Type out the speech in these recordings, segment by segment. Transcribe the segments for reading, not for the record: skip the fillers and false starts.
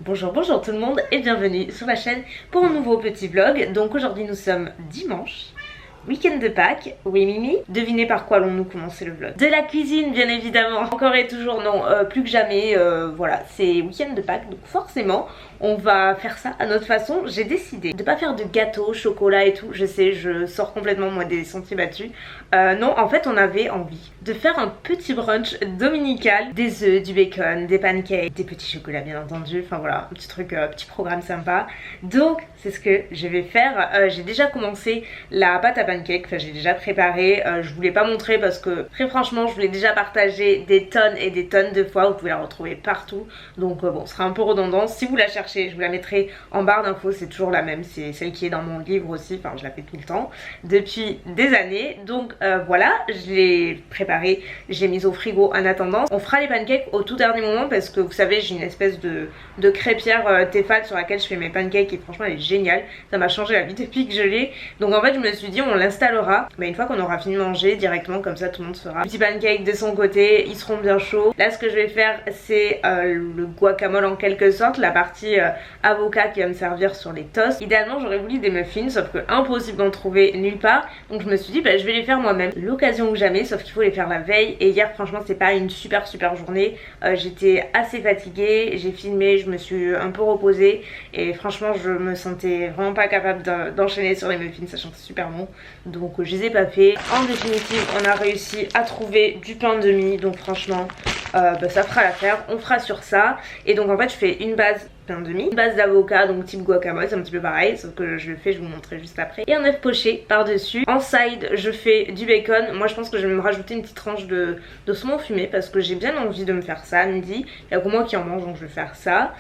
Bonjour tout le monde et bienvenue sur la chaîne pour un nouveau petit vlog. Donc aujourd'hui nous sommes dimanche, week-end de Pâques. Oui Mimi, devinez par quoi allons-nous commencer le vlog? De la cuisine bien évidemment, encore et toujours non, plus que jamais, voilà, c'est week-end de Pâques donc forcément on va faire ça à notre façon. J'ai décidé de pas faire de gâteau, chocolat et tout, je sais, je sors complètement moi des sentiers battus. Non, en fait on avait envie de faire un petit brunch dominical, des œufs, du bacon, des pancakes, des petits chocolats bien entendu, enfin voilà, un petit truc, petit programme sympa. Donc c'est ce que je vais faire. J'ai déjà commencé la pâte à pancakes, enfin j'ai déjà préparé, je voulais pas montrer parce que très franchement je voulais déjà partager des tonnes et des tonnes de fois, vous pouvez la retrouver partout. Donc bon, ce sera un peu redondant, si vous la cherchez je vous la mettrai en barre d'infos, c'est toujours la même, c'est celle qui est dans mon livre aussi, enfin je la fais tout le temps depuis des années. Donc voilà, je l'ai préparée, j'ai mis au frigo en attendant. On fera les pancakes au tout dernier moment parce que vous savez j'ai une espèce de crêpière Tefal sur laquelle je fais mes pancakes et franchement elle est géniale, ça m'a changé la vie depuis que je l'ai. Donc en fait je me suis dit on l'installera une fois qu'on aura fini de manger directement, comme ça tout le monde fera petit pancake de son côté, ils seront bien chauds. Là ce que je vais faire c'est le guacamole en quelque sorte, la partie avocat qui va me servir sur les toasts. Idéalement j'aurais voulu des muffins sauf que impossible d'en trouver nulle part, donc je me suis dit je vais les faire moi-même, l'occasion ou jamais, sauf qu'il faut les faire la veille. Et hier franchement c'est pas une super journée, j'étais assez fatiguée, j'ai filmé, je me suis un peu reposée et franchement je me sentais vraiment pas capable d'enchaîner sur les muffins sachant que c'est super bon, donc je les ai pas fait. En définitive on a réussi à trouver du pain de mie, donc franchement ça fera l'affaire, on fera sur ça. Et donc en fait je fais une base pain de mie, une base d'avocat donc type guacamole, c'est un petit peu pareil sauf que je le fais, je vous montrerai juste après, et un œuf poché par dessus. En side je fais du bacon, moi je pense que je vais me rajouter une petite tranche de saumon fumé parce que j'ai bien envie de me faire ça à midi, il y a que moi qui en mange donc je vais faire ça.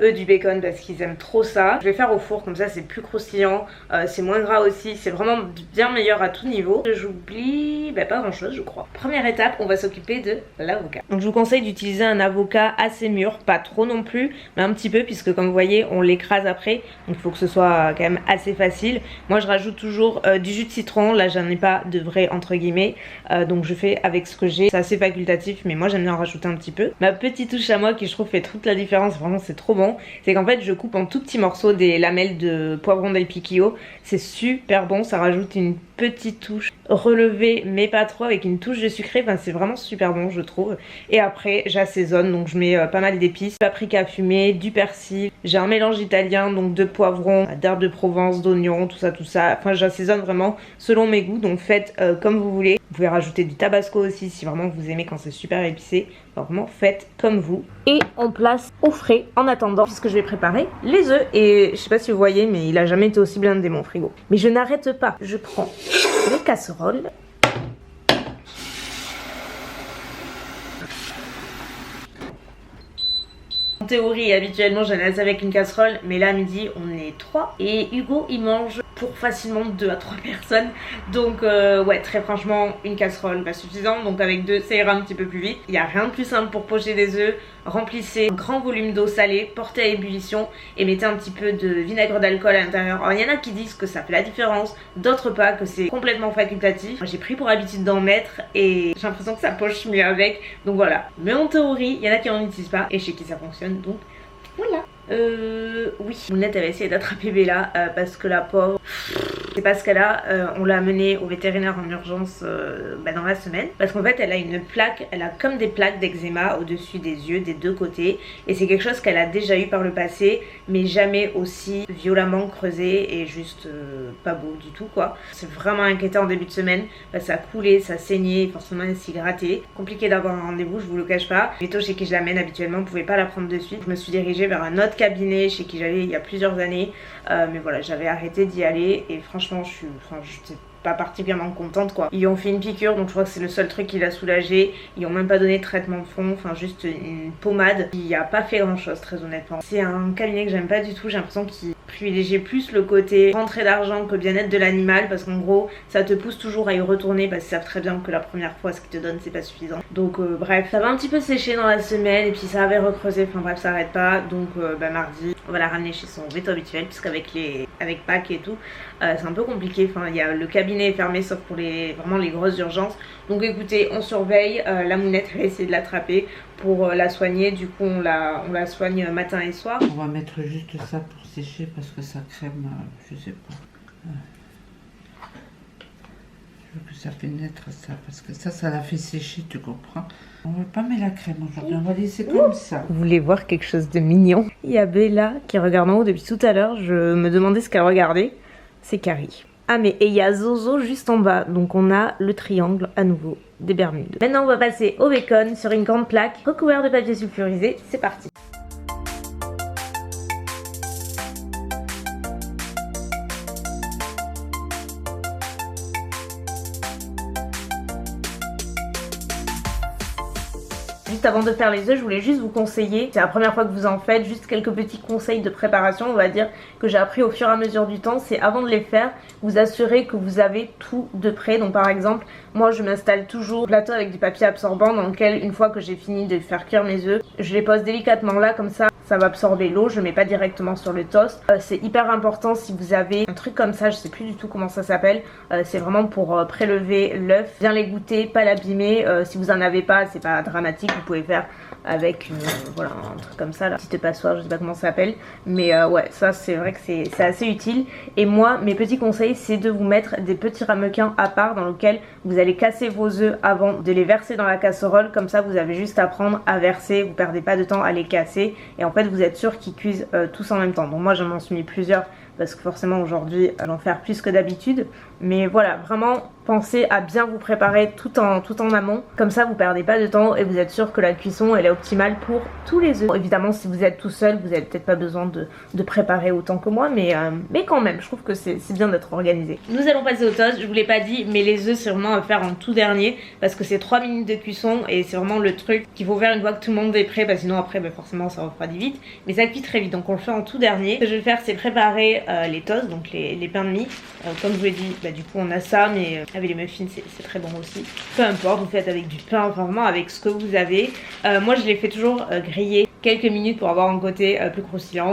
Eux du bacon parce qu'ils aiment trop ça, je vais faire au four comme ça c'est plus croustillant, c'est moins gras aussi, c'est vraiment bien meilleur à tout niveau. J'oublie pas grand chose je crois. Première étape, on va s'occuper de l'avocat. Donc je vous conseille d'utiliser un avocat assez mûr, pas trop non plus mais un petit peu, puisque comme vous voyez on l'écrase après, donc il faut que ce soit quand même assez facile. Moi je rajoute toujours du jus de citron, là j'en ai pas de vrai entre guillemets, donc je fais avec ce que j'ai, c'est assez facultatif mais moi j'aime bien en rajouter un petit peu. Ma petite touche à moi qui je trouve fait toute la différence, vraiment c'est trop bon, c'est qu'en fait je coupe en tout petits morceaux des lamelles de poivron del piquillo, c'est super bon, ça rajoute une petite touche relevée mais pas trop, avec une touche de sucré, enfin c'est vraiment super bon je trouve. Et après j'assaisonne, donc je mets pas mal d'épices, paprika fumé, du persil, j'ai un mélange italien donc de poivrons, d'herbes de Provence, d'oignons, tout ça, enfin j'assaisonne vraiment selon mes goûts, donc faites comme vous voulez. Vous pouvez rajouter du tabasco aussi si vraiment vous aimez quand c'est super épicé, donc vraiment faites comme vous. Et on place au frais en attendant, puisque je vais préparer les œufs. Et je sais pas si vous voyez mais il a jamais été aussi blindé mon frigo, mais je n'arrête pas, je prends les casseroles. En théorie, habituellement, je laisse avec une casserole, mais là, à midi, on est 3 et Hugo, il mange pour facilement 2 à 3 personnes. Donc, ouais, très franchement, une casserole pas suffisant. Donc, avec 2, ça ira un petit peu plus vite. Il n'y a rien de plus simple pour pocher des œufs. Remplissez un grand volume d'eau salée, portez à ébullition et mettez un petit peu de vinaigre d'alcool à l'intérieur. Alors, il y en a qui disent que ça fait la différence, d'autres pas, que c'est complètement facultatif. J'ai pris pour habitude d'en mettre et j'ai l'impression que ça poche mieux avec. Donc, voilà. Mais en théorie, il y en a qui n'en utilisent pas et chez qui ça fonctionne. Donc voilà. Oui, Mounette elle va essayer d'attraper Bella parce que la pauvre, c'est pas ce qu'elle a. On l'a amenée au vétérinaire en urgence dans la semaine parce qu'en fait elle a une plaque, elle a comme des plaques d'eczéma au-dessus des yeux des deux côtés, et c'est quelque chose qu'elle a déjà eu par le passé mais jamais aussi violemment creusé et juste pas beau du tout quoi. C'est vraiment inquiétant en début de semaine, ça a coulé, ça saignait, forcément elle s'y grattait. Compliqué d'avoir un rendez-vous, je vous le cache pas. Métaux chez qui je l'amène habituellement pouvait pas la prendre de suite, je me suis dirigée vers un autre cabinet chez qui j'allais il y a plusieurs années, mais voilà j'avais arrêté d'y aller et franchement je suis pas particulièrement contente quoi. Ils ont fait une piqûre donc je crois que c'est le seul truc qui l'a soulagé, ils ont même pas donné de traitement de fond, enfin juste une pommade qui a pas fait grand chose très honnêtement. C'est un cabinet que j'aime pas du tout, j'ai l'impression qu'il privilégier plus le côté rentrée d'argent que le bien-être de l'animal, parce qu'en gros ça te pousse toujours à y retourner parce qu'ils savent très bien que la première fois ce qu'ils te donnent c'est pas suffisant. Donc bref, ça va un petit peu sécher dans la semaine et puis ça avait recreusé, enfin bref ça arrête pas. Donc mardi on va la ramener chez son veto habituel puisqu'avec Pâques et tout c'est un peu compliqué. Enfin il y a le cabinet cabinet est fermé sauf pour vraiment les grosses urgences. Donc écoutez, on surveille, la mounette elle va essayer de l'attraper pour la soigner. Du coup on la soigne matin et soir. On va mettre juste ça pour sécher parce que ça crème, je sais pas. Je veux que ça pénètre ça parce que ça la fait sécher, tu comprends. On va pas mettre la crème aujourd'hui, on va laisser comme ça. Vous voulez voir quelque chose de mignon? Il y a Bella qui regarde en haut depuis tout à l'heure. Je me demandais ce qu'elle regardait. C'est Carrie. Ah mais et il y a Zozo juste en bas. Donc on a le triangle à nouveau des Bermudes. Maintenant on va passer au bacon sur une grande plaque recouverte de papier sulfurisé. C'est parti. Juste avant de faire les œufs, je voulais juste vous conseiller, c'est la première fois que vous en faites, juste quelques petits conseils de préparation, on va dire, que j'ai appris au fur et à mesure du temps. C'est avant de les faire, vous assurer que vous avez tout de prêt. Donc par exemple, moi je m'installe toujours un plateau avec du papier absorbant dans lequel, une fois que j'ai fini de faire cuire mes œufs, je les pose délicatement là, comme ça va absorber l'eau, je mets pas directement sur le toast. C'est hyper important si vous avez un truc comme ça, je sais plus du tout comment ça s'appelle, c'est vraiment pour prélever l'œuf, bien l'égoutter, pas l'abîmer. Si vous en avez pas, c'est pas dramatique, vous pouvez faire avec voilà, un truc comme ça, la petite passoire, je sais pas comment ça s'appelle, mais ouais, ça c'est vrai que c'est assez utile. Et moi, mes petits conseils, c'est de vous mettre des petits ramequins à part dans lesquels vous allez casser vos œufs avant de les verser dans la casserole. Comme ça vous avez juste à prendre à verser, vous perdez pas de temps à les casser et en fait vous êtes sûr qu'ils cuisent tous en même temps. Donc moi j'en suis mis plusieurs parce que forcément aujourd'hui j'en faire plus que d'habitude, mais voilà, vraiment pensez à bien vous préparer tout en amont, comme ça vous perdez pas de temps et vous êtes sûr que la cuisson elle est optimale pour tous les œufs. Bon, évidemment si vous êtes tout seul vous avez peut-être pas besoin de préparer autant que moi, mais quand même je trouve que c'est bien d'être organisé. Nous allons passer au toast, je vous l'ai pas dit, mais les œufs c'est vraiment à faire en tout dernier parce que c'est 3 minutes de cuisson et c'est vraiment le truc qu'il faut faire une fois que tout le monde est prêt, parce que sinon après forcément ça refroidit vite, mais ça cuit très vite, donc on le fait en tout dernier. Ce que je vais faire c'est préparer les toasts, donc les pains de mie. Comme je vous l'ai dit, du coup on a ça, mais avec les muffins c'est très bon aussi. Peu importe, vous faites avec du pain, enfin vraiment avec ce que vous avez. Moi je les fais toujours griller quelques minutes pour avoir un côté plus croustillant.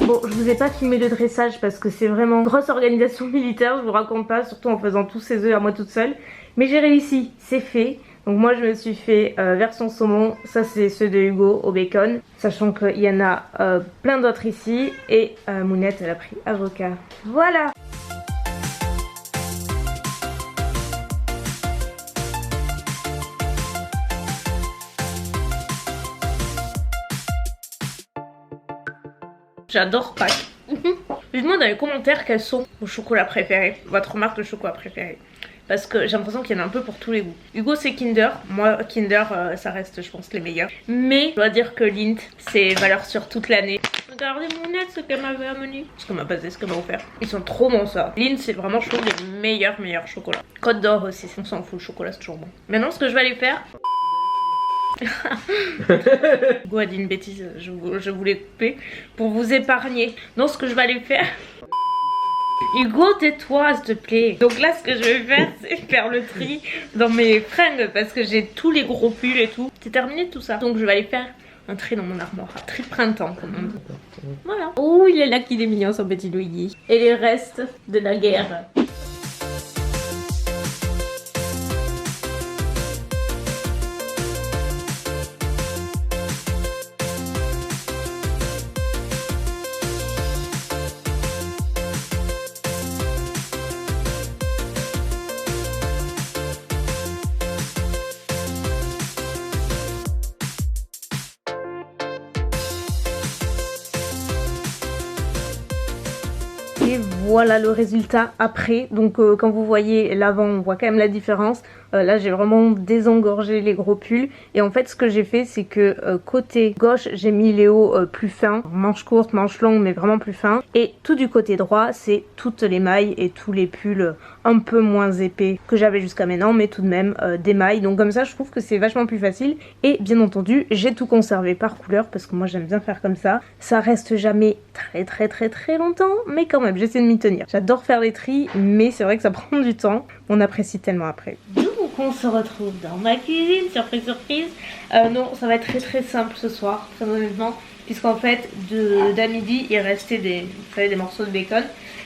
Bon, je vous ai pas filmé le dressage parce que c'est vraiment une grosse organisation militaire, je vous raconte pas, surtout en faisant tous ces œufs à moi toute seule. Mais j'ai réussi, c'est fait. Donc moi je me suis fait version saumon, ça c'est ceux de Hugo au bacon. Sachant qu'il y en a plein d'autres ici. Et Mounette elle a pris avocat. Voilà! J'adore Pâques. Je demande dans les commentaires quels sont vos chocolats préférés, votre marque de chocolat préférée. Parce que j'ai l'impression qu'il y en a un peu pour tous les goûts. Hugo c'est Kinder, moi Kinder ça reste je pense les meilleurs. Mais je dois dire que Lindt c'est valeur sur toute l'année. Regardez mon net ce qu'elle m'avait amené. Ce qu'elle m'a passé, ce qu'elle m'a offert. Ils sont trop bons ça. Lindt c'est vraiment je trouve les meilleurs chocolats. Côte d'Or aussi, on s'en fout, le chocolat c'est toujours bon. Maintenant ce que je vais aller faire... Hugo a dit une bêtise, je voulais couper pour vous épargner. Non, ce que je vais aller faire... Hugo, tais-toi s'il te plaît. Donc là ce que je vais faire c'est faire le tri dans mes fringues parce que j'ai tous les gros pulls et tout. C'est terminé tout ça. Donc je vais aller faire un tri dans mon armoire. Un tri de printemps comme on dit. Voilà. Oh il est là qu'il est mignon son petit Louis. Et les restes de la guerre. Et voilà le résultat après. Donc quand vous voyez l'avant on voit quand même la différence. Là j'ai vraiment désengorgé les gros pulls et en fait ce que j'ai fait c'est que côté gauche j'ai mis les hauts plus fins, manches courtes, manches longues mais vraiment plus fins, et tout du côté droit c'est toutes les mailles et tous les pulls un peu moins épais que j'avais jusqu'à maintenant, mais tout de même des mailles. Donc comme ça je trouve que c'est vachement plus facile, et bien entendu j'ai tout conservé par couleur parce que moi j'aime bien faire comme ça. Ça reste jamais très longtemps, mais quand même j'essaie de m'y tenir. J'adore faire les tris, mais c'est vrai que ça prend du temps, on apprécie tellement après. Donc on se retrouve dans ma cuisine, surprise surprise. Non, ça va être très simple ce soir, très honnêtement, puisqu'en fait d'à midi il restait des morceaux de bacon.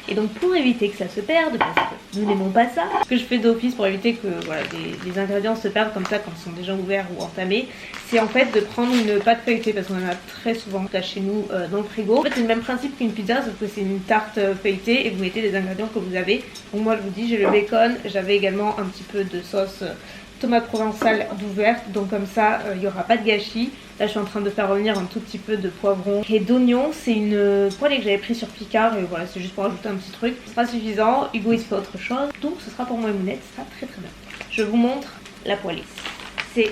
Et donc pour éviter que ça se perde, parce que nous n'aimons pas ça, ce que je fais d'office pour éviter que voilà, les ingrédients se perdent comme ça quand ils sont déjà ouverts ou entamés, c'est en fait de prendre une pâte feuilletée, parce qu'on en a très souvent là chez nous dans le frigo. En fait c'est le même principe qu'une pizza, sauf que c'est une tarte feuilletée et vous mettez les ingrédients que vous avez. Donc moi je vous dis, j'ai le bacon, j'avais également un petit peu de sauce tomate provençale d'ouverte, donc comme ça il n'y aura pas de gâchis. Là je suis en train de faire revenir un tout petit peu de poivron et d'oignon. C'est une poêlée que j'avais pris sur Picard et voilà, c'est juste pour ajouter un petit truc. Ce sera suffisant. Hugo il se fait autre chose, donc ce sera pour moi et Mounette, ça sera très bien. Je vous montre la poêlée. C'est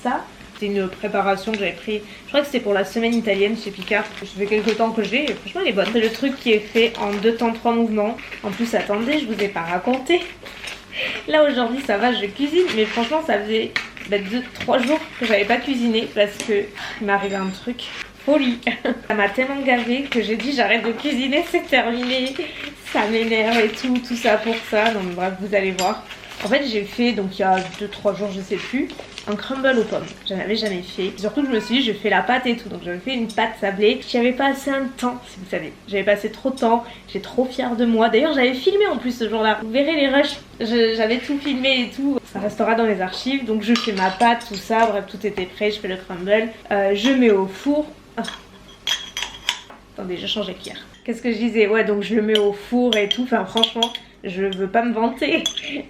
ça. C'est une préparation que j'avais pris, je crois que c'était pour la semaine italienne chez Picard. Ça fait quelques temps que j'ai et franchement elle est bonne. C'est le truc qui est fait en 2 temps 3 mouvements. En plus attendez, je vous ai pas raconté. Là aujourd'hui ça va, je cuisine, mais franchement ça faisait 2-3 jours que j'avais pas cuisiné parce que il m'est arrivé un truc folie. Ça m'a tellement gavée que j'ai dit j'arrête de cuisiner, c'est terminé. Ça m'énerve et tout ça pour ça. Donc bref, vous allez voir. En fait j'ai fait, donc il y a 2-3 jours je sais plus, un crumble aux pommes. J'en avais jamais fait. Surtout que je me suis dit je fais la pâte et tout. Donc j'avais fait une pâte sablée. J'y avais pas assez un temps, si vous savez. J'avais passé trop de temps. J'étais trop fière de moi. D'ailleurs j'avais filmé en plus ce jour-là. Vous verrez les rushs. J'avais tout filmé et tout. Ça restera dans les archives. Donc je fais ma pâte, tout ça. Bref, tout était prêt. Je fais le crumble. Je mets au four. Oh. Attendez, je change les cuillères. Qu'est-ce que je disais? Ouais, donc je le mets au four et tout. Enfin franchement, je veux pas me vanter,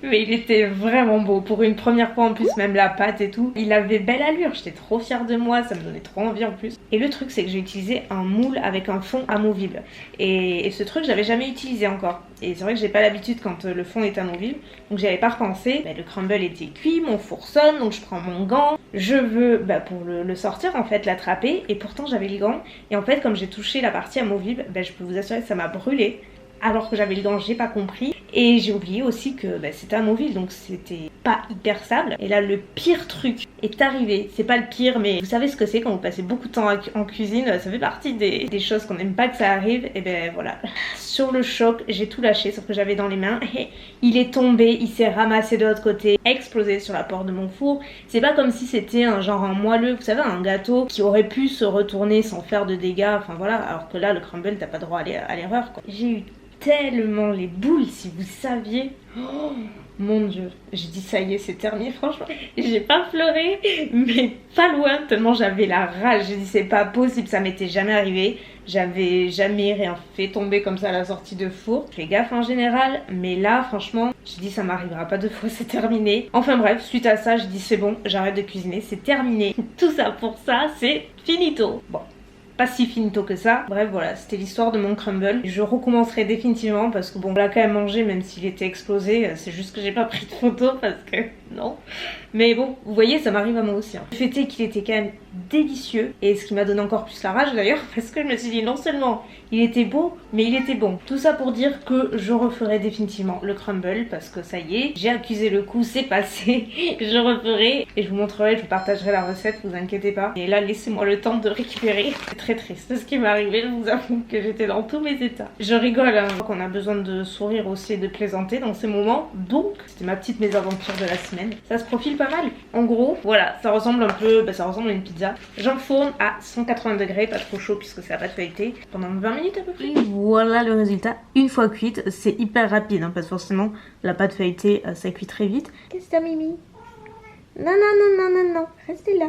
mais il était vraiment beau. Pour une première fois en plus, même la pâte et tout. Il avait belle allure, j'étais trop fière de moi, ça me donnait trop envie en plus. Et le truc c'est que j'ai utilisé un moule avec un fond amovible. Et ce truc j'avais jamais utilisé encore. Et c'est vrai que j'ai pas l'habitude quand le fond est amovible. Donc j'avais pas repensé. Le crumble était cuit, mon four sonne, donc je prends mon gant. Je veux pour le sortir en fait, l'attraper. Et pourtant j'avais le gant. Et en fait comme j'ai touché la partie amovible, je peux vous assurer que ça m'a brûlé. Alors que j'avais le gant, j'ai pas compris. Et j'ai oublié aussi que c'était amovible, donc c'était pas hyper stable. Et là le pire truc est arrivé. C'est pas le pire, mais vous savez ce que c'est quand vous passez beaucoup de temps en cuisine. Ça fait partie des choses qu'on n'aime pas que ça arrive. Et voilà, sur le choc j'ai tout lâché, sauf que j'avais dans les mains. Et il est tombé, il s'est ramassé de l'autre côté, explosé sur la porte de mon four. C'est pas comme si c'était un moelleux, vous savez, un gâteau qui aurait pu se retourner sans faire de dégâts. Enfin voilà, alors que là le crumble t'as pas droit à l'erreur quoi. J'ai eu tellement les boules, si vous saviez. Oh mon dieu, j'ai dit ça y est, c'est terminé. Franchement j'ai pas pleuré, mais pas loin, tellement j'avais la rage. J'ai dit c'est pas possible, ça m'était jamais arrivé. J'avais jamais rien fait tomber comme ça à la sortie de four. Je fais gaffe en général, mais là franchement j'ai dit ça m'arrivera pas 2 fois, c'est terminé. Enfin bref, suite à ça j'ai dit c'est bon, j'arrête de cuisiner, c'est terminé. Tout ça pour ça, c'est finito. Bon, pas si finito que ça. Bref voilà, c'était l'histoire de mon crumble. Je recommencerai définitivement parce que bon, on l'a quand même mangé même s'il était explosé. C'est juste que j'ai pas pris de photo parce que non. Mais bon, vous voyez, ça m'arrive à moi aussi. Le fait est qu'il était quand même délicieux. Et ce qui m'a donné encore plus la rage d'ailleurs, parce que je me suis dit non seulement il était beau, mais il était bon. Tout ça pour dire que je referai définitivement le crumble parce que ça y est, j'ai accusé le coup, c'est passé. Je referai et je vous montrerai, je vous partagerai la recette, vous inquiétez pas. Et là, laissez-moi le temps de récupérer. C'est très triste ce qui m'est arrivé, je vous avoue que j'étais dans tous mes états. Je rigole, hein. On a besoin de sourire aussi et de plaisanter dans ces moments. Donc, c'était ma petite mésaventure de la semaine. Ça se profile pas mal. En gros, voilà, ça ressemble un peu, ça ressemble à une pizza. J'enfourne à 180 degrés, pas trop chaud puisque c'est la pâte feuilletée, pendant 20 minutes à peu près. Et voilà le résultat. Une fois cuite, c'est hyper rapide, hein, parce que forcément, la pâte feuilletée, ça cuit très vite. Qu'est-ce que t'as, Mimi? Non. Restez là.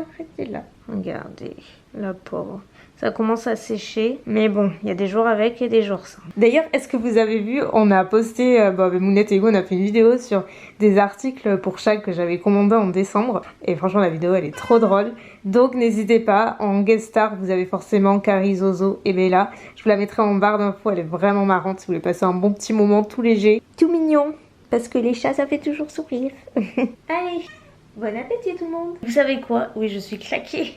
Regardez, la pauvre. Ça commence à sécher, mais bon, il y a des jours avec et des jours sans. D'ailleurs, est-ce que vous avez vu, on a posté, avec Mounette et Hugo, on a fait une vidéo sur des articles pour chaque que j'avais commandé en décembre. Et franchement, la vidéo, elle est trop drôle. Donc, n'hésitez pas, en guest star, vous avez forcément Carrie, Zozo et Bella. Je vous la mettrai en barre d'infos, elle est vraiment marrante si vous voulez passer un bon petit moment tout léger, tout mignon. Parce que les chats, ça fait toujours sourire. Allez, bon appétit tout le monde. Vous savez quoi? Oui, je suis claquée.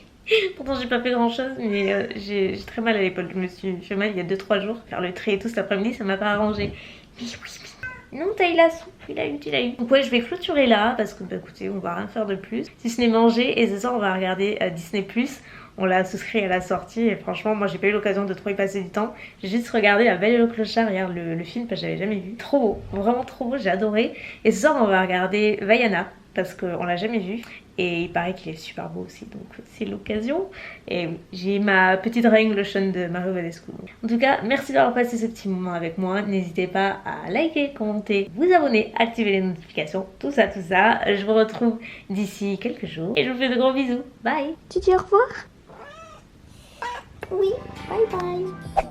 Pourtant j'ai pas fait grand chose, mais j'ai très mal à l'épaule. Je me suis fait mal il y a 2-3 jours. Faire le trait et tout cet après-midi, ça m'a pas arrangé. Mais oui, non, t'as eu la soupe, il a eu. Donc ouais, je vais clôturer là parce que bah écoutez, on va rien faire de plus. Si ce n'est manger, et ce soir on va regarder Disney+. On l'a souscrit à la sortie et franchement moi j'ai pas eu l'occasion de trop y passer du temps. J'ai juste regardé La Belle et le Clochard hier, le film, parce que j'avais jamais vu. Trop beau, vraiment trop beau, j'ai adoré. Et ce soir on va regarder Vaiana parce qu'on l'a jamais vu. Et il paraît qu'il est super beau aussi, donc c'est l'occasion. Et oui, j'ai ma petite Rain Lotion de Mario Badescu. En tout cas, merci d'avoir passé ce petit moment avec moi. N'hésitez pas à liker, commenter, vous abonner, activer les notifications, tout ça, tout ça. Je vous retrouve d'ici quelques jours. Et je vous fais de gros bisous. Bye. Tu dis au revoir? Oui, bye bye.